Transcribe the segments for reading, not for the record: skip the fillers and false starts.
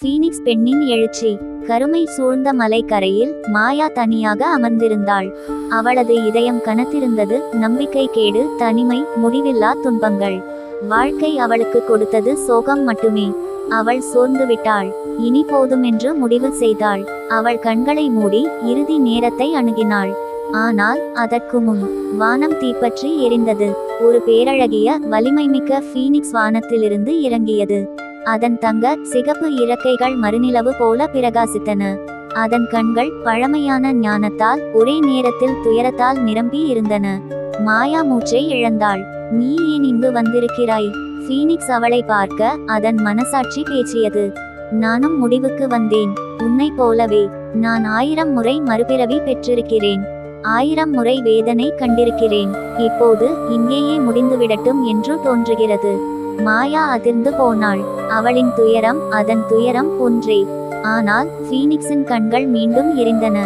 Phoenix பெண்ணின் எழுச்சி. கருமை சூழ்ந்த மலைக்கரையில் மாயா தனியாக அமர்ந்திருந்தாள். அவளது இதயம் கனத்திருந்தது. நம்பிக்கை கேடு, தனிமை, முடிவில்லா துன்பங்கள். வாழ்க்கை அவளுக்கு கொடுத்தது சோகம் மட்டுமே. அவள் சோர்ந்து விட்டாள். இனி போதுமென்று முடிவு செய்தாள். அவள் கண்களை மூடி இறுதி நேரத்தை அணுகினாள். ஆனால் அதற்கு முன் வானம் தீப்பற்றி எரிந்தது. ஒரு பேரழகிய வலிமைமிக்க பீனிக்ஸ் வானத்திலிருந்து இறங்கியது. அதன் தங்க சிகப்பு இறக்கைகள் மறுநிலவு போல பிரகாசித்தன. அதன் கண்கள் பழமையான ஞானத்தால் ஒரே நேரத்தில் துயரத்தால் நிரம்பி இருந்தன. மாயா மூச்சை இழந்தாள். நீ ஏன் இங்கு வந்திருக்கிறாய்? பீனிக்ஸ் அவளை பார்க்க அதன் மனசாட்சி பேசியது. நானும் முடிவுக்கு வந்தேன். உன்னை போலவே நான் 1000 முறை மறுபிறவி பெற்றிருக்கிறேன். 1000 முறை வேதனை கண்டிருக்கிறேன். இப்போது இங்கேயே முடிந்துவிடட்டும் என்று தோன்றுகிறது. மாயா அதிர்ந்து போனாள். அவளின் துயரம் அதன் துயரம் ஒன்றே. ஆனால் பீனிக்ஸின் கண்கள் மீண்டும் எரிந்தன.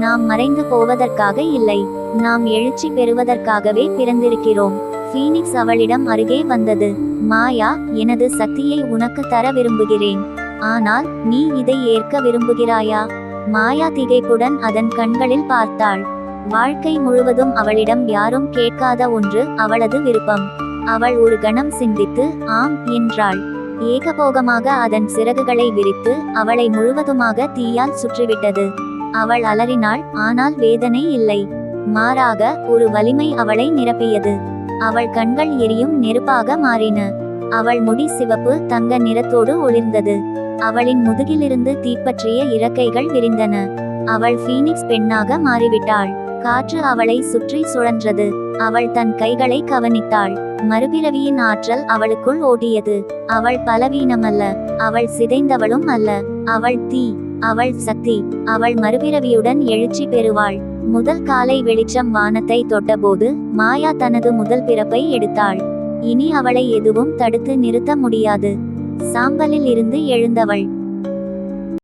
நாம் மறைந்து போவதற்காக இல்லை, நாம் எழுச்சி பெறுவதற்காகவே பிறந்திருக்கிறோம். பீனிக்ஸ் அவளிடம் அருகே வந்தது. மாயா, எனது சக்தியை உனக்கு தர விரும்புகிறேன். ஆனால் நீ இதை ஏற்க விரும்புகிறாயா? மாயா திகைப்புடன் அதன் கண்களில் பார்த்தாள். வாழ்க்கை முழுவதும் அவளிடம் யாரும் கேட்காத ஒன்று அவளது விருப்பம். அவள் ஒரு கணம் சிந்தித்து ஆம் என்றாள். ஏகபோகமாக அதன் சிறகுகளை விரித்து அவளை முழுவதுமாக தீயால் சுற்றிவிட்டது. அவள் அலறினாள். ஆனால் வேதனை இல்லை. மாறாக ஒரு வலிமை அவளை நிரப்பியது. அவள் கண்கள் எரியும் நெருப்பாக மாறின. அவள் முடி சிவப்பு தங்க நிறத்தோடு ஒளிர்ந்தது. அவளின் முதுகிலிருந்து தீப்பற்றிய இறக்கைகள் விரிந்தன. அவள் பீனிக்ஸ் பெண்ணாக மாறிவிட்டாள். காற்று அவளை சுற்றி சுழன்றது. அவள் தன் கைகளை கவனித்தாள். மறுபிறவியின் ஆற்றல் அவளுக்குள் ஓடியது. அவள் பலவீனமல்ல, அவள் சிதைந்தவளும் அல்ல. அவள் தீ, அவள் சக்தி. அவள் மறுபிறவியுடன் எழுச்சி பெறுவாள். முதல் காலை வெளிச்சம் வானத்தை தொட்டபோது மாயா தனது முதல் பிறப்பை எடுத்தாள். இனி அவளை எதுவும் தடுத்து நிறுத்த முடியாது. சாம்பலில் இருந்து எழுந்தவள்